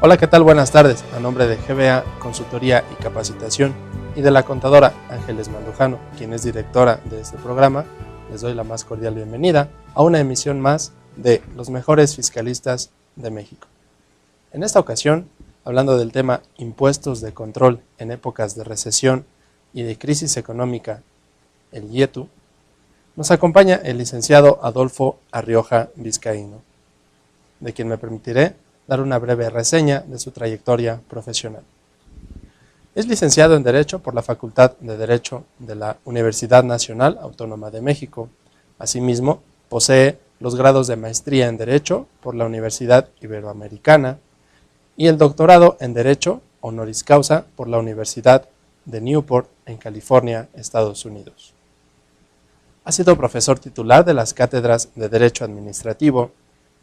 Hola, ¿qué tal? Buenas tardes. A nombre de GBA Consultoría y Capacitación y de la contadora Ángeles Mandujano, quien es directora de este programa, les doy la más cordial bienvenida a una emisión más de Los Mejores Fiscalistas de México. En esta ocasión, hablando del tema impuestos de control en épocas de recesión y de crisis económica, el IETU, nos acompaña el licenciado Adolfo Arrioja Vizcaíno, de quien me permitiré dar una breve reseña de su trayectoria profesional. Es licenciado en Derecho por la Facultad de Derecho de la Universidad Nacional Autónoma de México. Asimismo, posee los grados de Maestría en Derecho por la Universidad Iberoamericana y el doctorado en Derecho honoris causa por la Universidad de Newport en California, Estados Unidos. Ha sido profesor titular de las cátedras de Derecho Administrativo,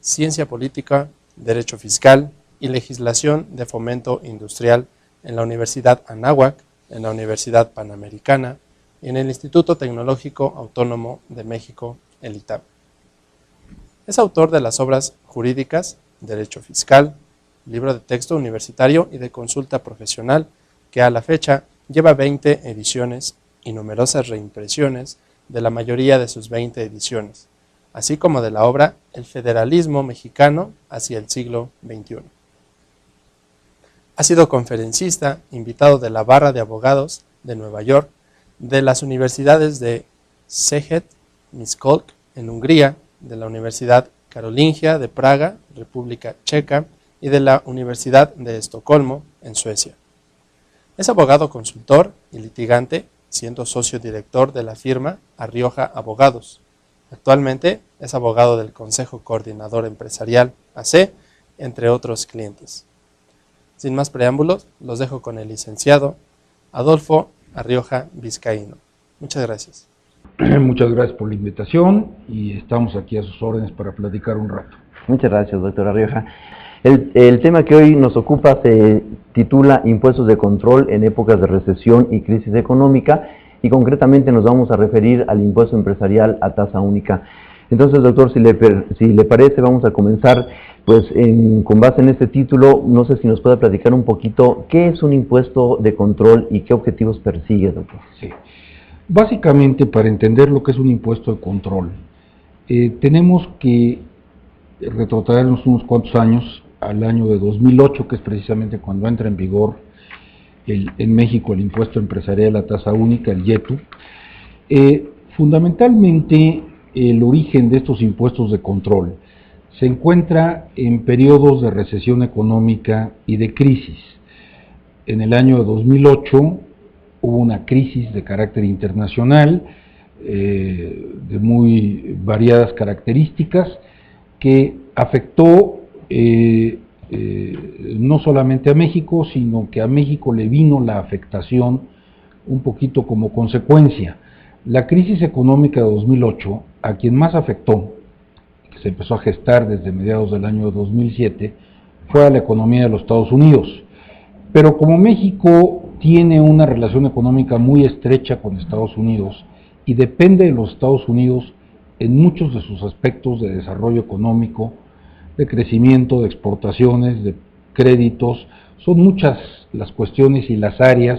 Ciencia Política, Derecho Fiscal y Legislación de Fomento Industrial en la Universidad Anáhuac, en la Universidad Panamericana y en el Instituto Tecnológico Autónomo de México, el ITAM. Es autor de las obras jurídicas Derecho Fiscal, libro de texto universitario y de consulta profesional, que a la fecha lleva 20 ediciones y numerosas reimpresiones de la mayoría de sus 20 ediciones, así como de la obra El Federalismo Mexicano hacia el siglo XXI. Ha sido conferencista, invitado de la Barra de Abogados de Nueva York, de las universidades de Szeged, Miskolc, en Hungría, de la Universidad Carolingia de Praga, República Checa, y de la Universidad de Estocolmo, en Suecia. Es abogado consultor y litigante, siendo socio director de la firma Arrioja Abogados. Actualmente es abogado del Consejo Coordinador Empresarial, AC, entre otros clientes. Sin más preámbulos, los dejo con el licenciado Adolfo Arrioja Vizcaíno. Muchas gracias. Muchas gracias por la invitación y estamos aquí a sus órdenes para platicar un rato. Muchas gracias, doctor Arrioja. El tema que hoy nos ocupa se titula Impuestos de control en épocas de recesión y crisis económica, y concretamente nos vamos a referir al impuesto empresarial a tasa única. Entonces, doctor, si le parece, vamos a comenzar pues con base en este título. No sé si nos puede platicar un poquito qué es un impuesto de control y qué objetivos persigue, doctor. Sí. Básicamente, para entender lo que es un impuesto de control, tenemos que retrotraernos unos cuantos años al año de 2008, que es precisamente cuando entra en vigor en México el impuesto empresarial a tasa única, el IETU. Fundamentalmente, el origen de estos impuestos de control se encuentra en periodos de recesión económica y de crisis. En el año de 2008 hubo una crisis de carácter internacional, de muy variadas características, que afectó no solamente a México, sino que a México le vino la afectación un poquito como consecuencia. La crisis económica de 2008, a quien más afectó, que se empezó a gestar desde mediados del año 2007, fue a la economía de los Estados Unidos. Pero como México tiene una relación económica muy estrecha con Estados Unidos y depende de los Estados Unidos en muchos de sus aspectos de desarrollo económico, de crecimiento, de exportaciones, de créditos, son muchas las cuestiones y las áreas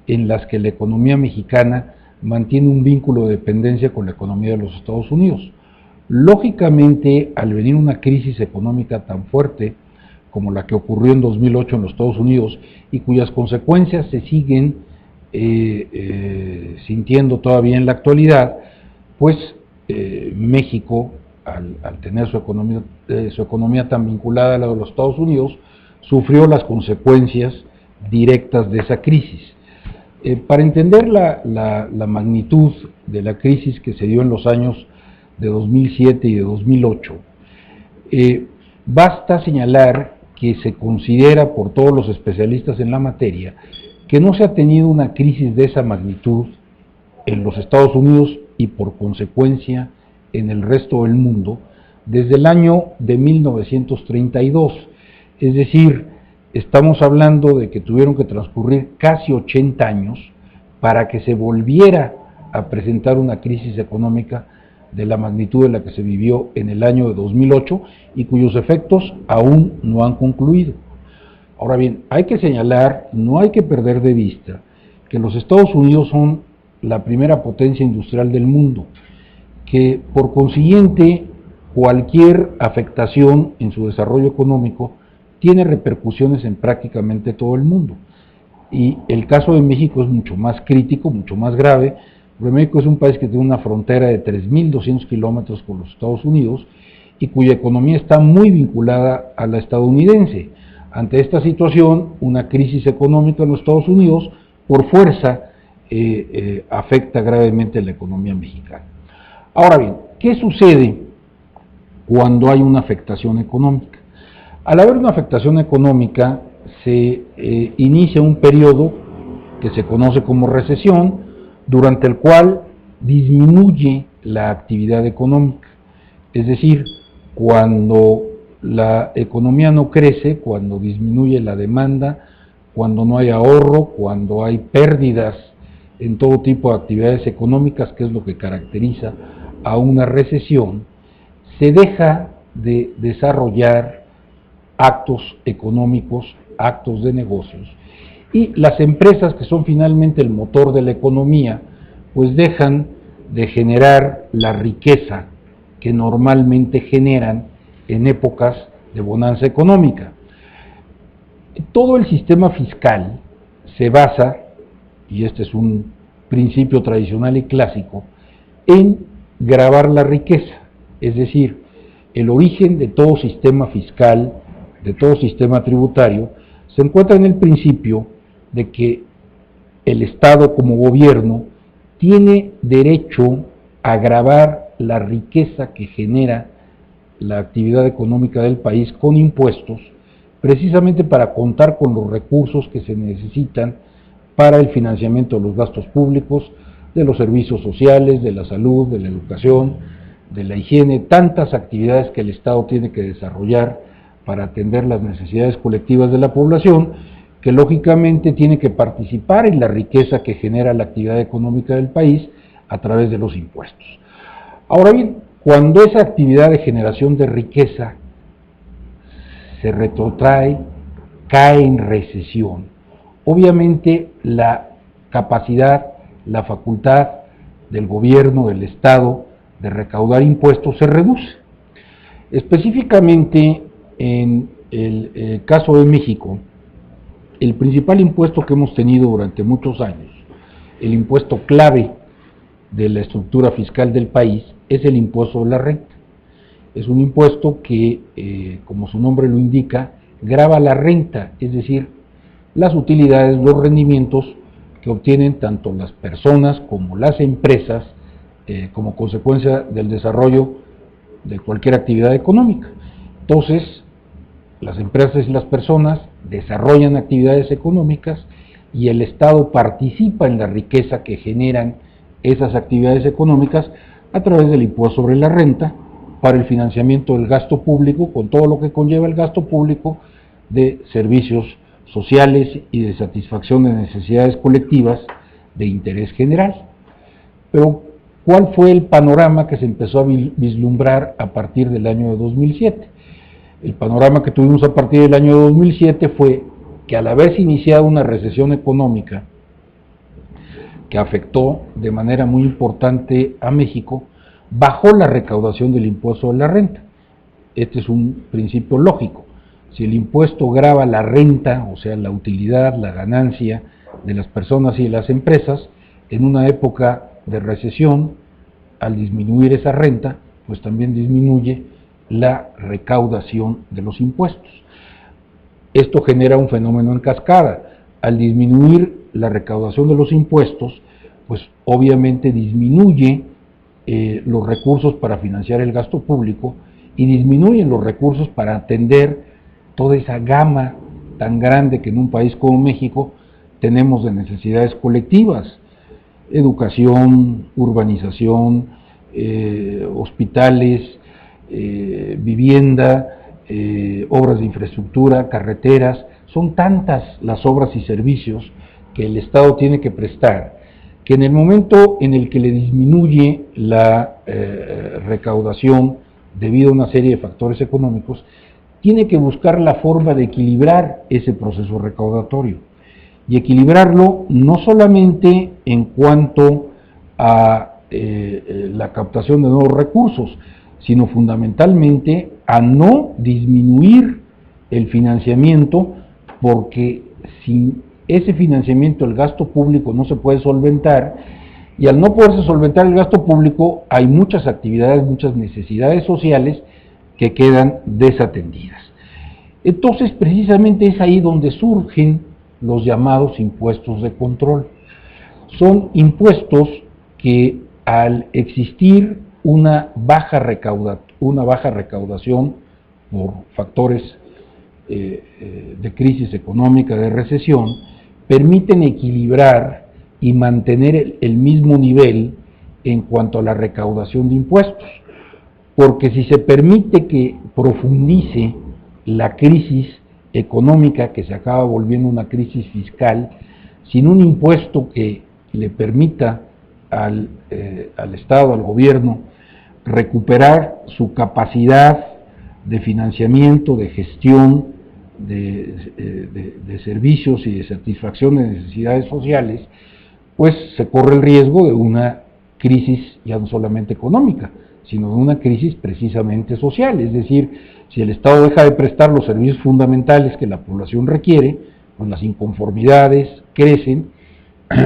en las que la economía mexicana mantiene un vínculo de dependencia con la economía de los Estados Unidos. Lógicamente, al venir una crisis económica tan fuerte como la que ocurrió en 2008 en los Estados Unidos y cuyas consecuencias se siguen sintiendo todavía en la actualidad, pues México, al tener su economía tan vinculada a la de los Estados Unidos, sufrió las consecuencias directas de esa crisis. Para entender la magnitud de la crisis que se dio en los años de 2007 y de 2008, basta señalar que se considera por todos los especialistas en la materia que no se ha tenido una crisis de esa magnitud en los Estados Unidos y por consecuencia en el resto del mundo desde el año de 1932, es decir, estamos hablando de que tuvieron que transcurrir casi 80 años para que se volviera a presentar una crisis económica de la magnitud de la que se vivió en el año de 2008 y cuyos efectos aún no han concluido. Ahora bien, hay que señalar, no hay que perder de vista, que los Estados Unidos son la primera potencia industrial del mundo, que por consiguiente cualquier afectación en su desarrollo económico tiene repercusiones en prácticamente todo el mundo. Y el caso de México es mucho más crítico, mucho más grave, porque México es un país que tiene una frontera de 3.200 kilómetros con los Estados Unidos y cuya economía está muy vinculada a la estadounidense. Ante esta situación, una crisis económica en los Estados Unidos, por fuerza, afecta gravemente a la economía mexicana. Ahora bien, ¿qué sucede cuando hay una afectación económica? Al haber una afectación económica, se inicia un periodo que se conoce como recesión, durante el cual disminuye la actividad económica. Es decir, cuando la economía no crece, cuando disminuye la demanda, cuando no hay ahorro, cuando hay pérdidas en todo tipo de actividades económicas, que es lo que caracteriza a una recesión, se deja de desarrollar actos económicos, actos de negocios, y las empresas, que son finalmente el motor de la economía, pues dejan de generar la riqueza que normalmente generan en épocas de bonanza económica. Todo el sistema fiscal se basa, y este es un principio tradicional y clásico, en gravar la riqueza, es decir, el origen de todo sistema fiscal, de todo sistema tributario, se encuentra en el principio de que el Estado como gobierno tiene derecho a gravar la riqueza que genera la actividad económica del país con impuestos, precisamente para contar con los recursos que se necesitan para el financiamiento de los gastos públicos, de los servicios sociales, de la salud, de la educación, de la higiene, tantas actividades que el Estado tiene que desarrollar para atender las necesidades colectivas de la población, que lógicamente tiene que participar en la riqueza que genera la actividad económica del país a través de los impuestos. Ahora bien, cuando esa actividad de generación de riqueza se retrotrae, cae en recesión, obviamente la capacidad, la facultad del gobierno, del Estado, de recaudar impuestos se reduce. Específicamente en el caso de México, el principal impuesto que hemos tenido durante muchos años, el impuesto clave de la estructura fiscal del país, es el impuesto de la renta. Es un impuesto que, como su nombre lo indica, grava la renta, es decir, las utilidades, los rendimientos que obtienen tanto las personas como las empresas como consecuencia del desarrollo de cualquier actividad económica. Entonces, las empresas y las personas desarrollan actividades económicas y el Estado participa en la riqueza que generan esas actividades económicas a través del impuesto sobre la renta para el financiamiento del gasto público, con todo lo que conlleva el gasto público de servicios sociales y de satisfacción de necesidades colectivas de interés general. Pero, ¿cuál fue el panorama que se empezó a vislumbrar a partir del año de 2007? El panorama que tuvimos a partir del año 2007 fue que, al haberse iniciado una recesión económica que afectó de manera muy importante a México, bajó la recaudación del impuesto de la renta. Este es un principio lógico. Si el impuesto grava la renta, o sea, la utilidad, la ganancia de las personas y de las empresas, en una época de recesión, al disminuir esa renta, pues también disminuye la recaudación de los impuestos. Esto genera un fenómeno en cascada. Al disminuir la recaudación de los impuestos, pues obviamente disminuye los recursos para financiar el gasto público y disminuyen los recursos para atender toda esa gama tan grande que en un país como México tenemos de necesidades colectivas: educación, urbanización, hospitales, vivienda, obras de infraestructura, carreteras. Son tantas las obras y servicios que el Estado tiene que prestar, que en el momento en el que le disminuye la recaudación debido a una serie de factores económicos, tiene que buscar la forma de equilibrar ese proceso recaudatorio. Y equilibrarlo no solamente en cuanto a la captación de nuevos recursos, sino fundamentalmente a no disminuir el financiamiento, porque sin ese financiamiento el gasto público no se puede solventar, y al no poderse solventar el gasto público hay muchas actividades, muchas necesidades sociales que quedan desatendidas. Entonces, precisamente es ahí donde surgen los llamados impuestos de control. Son impuestos que, al existir una baja recaudación por factores de crisis económica, de recesión, permiten equilibrar y mantener el mismo nivel en cuanto a la recaudación de impuestos. Porque si se permite que profundice la crisis económica, que se acaba volviendo una crisis fiscal, sin un impuesto que le permita al Estado, al gobierno, recuperar su capacidad de financiamiento, de gestión, de servicios y de satisfacción de necesidades sociales, pues se corre el riesgo de una crisis ya no solamente económica, sino de una crisis precisamente social. Es decir, si el Estado deja de prestar los servicios fundamentales que la población requiere, pues las inconformidades crecen,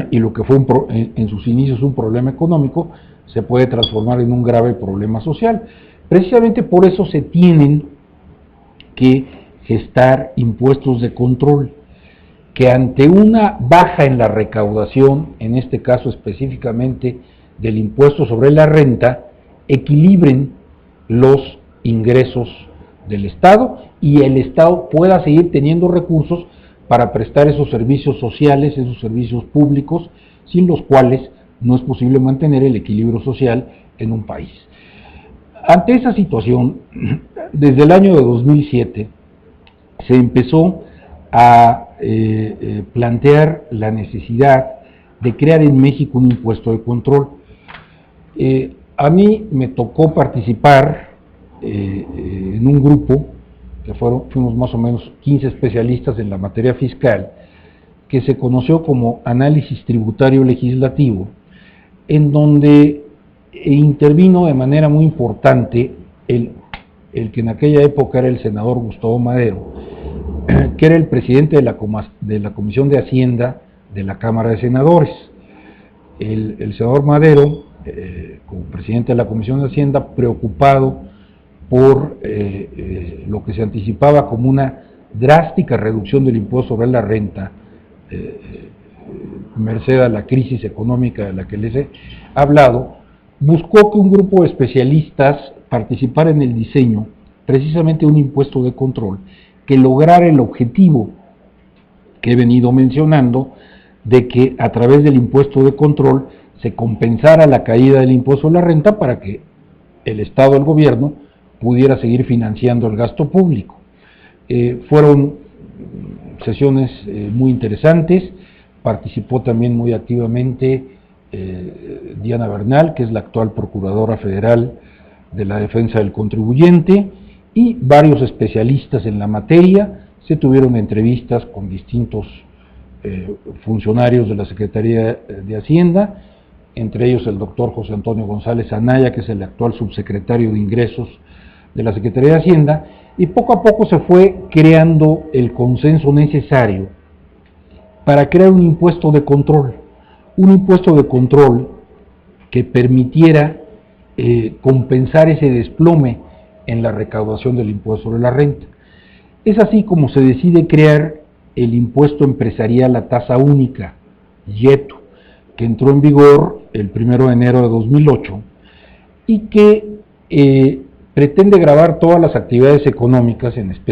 y lo que fue en sus inicios un problema económico se puede transformar en un grave problema social. Precisamente por eso se tienen que gestar impuestos de control, que ante una baja en la recaudación, en este caso específicamente del impuesto sobre la renta, equilibren los ingresos del Estado y el Estado pueda seguir teniendo recursos para prestar esos servicios sociales, esos servicios públicos, sin los cuales no es posible mantener el equilibrio social en un país. Ante esa situación, desde el año de 2007 se empezó a plantear la necesidad de crear en México un impuesto de control. A mí me tocó participar en un grupo, que fuimos más o menos 15 especialistas en la materia fiscal, que se conoció como Análisis Tributario Legislativo, en donde intervino de manera muy importante el que en aquella época era el senador Gustavo Madero, que era el presidente de la Comisión de Hacienda de la Cámara de Senadores. El senador Madero, como presidente de la Comisión de Hacienda, preocupado por lo que se anticipaba como una drástica reducción del impuesto sobre la renta, merced a la crisis económica de la que les he hablado, buscó que un grupo de especialistas participara en el diseño precisamente de un impuesto de control que lograra el objetivo que he venido mencionando, de que a través del impuesto de control se compensara la caída del impuesto a la renta para que el Estado, el gobierno, pudiera seguir financiando el gasto público. Fueron sesiones muy interesantes, participó también muy activamente Diana Bernal, que es la actual Procuradora Federal de la Defensa del Contribuyente, y varios especialistas en la materia. Se tuvieron entrevistas con distintos funcionarios de la Secretaría de Hacienda, entre ellos el doctor José Antonio González Anaya, que es el actual subsecretario de Ingresos de la Secretaría de Hacienda, y poco a poco se fue creando el consenso necesario para crear un impuesto de control que permitiera compensar ese desplome en la recaudación del impuesto sobre la renta. Es así como se decide crear el impuesto empresarial a tasa única, IETU, que entró en vigor el 1 de enero de 2008 y que pretende gravar todas las actividades económicas, en especial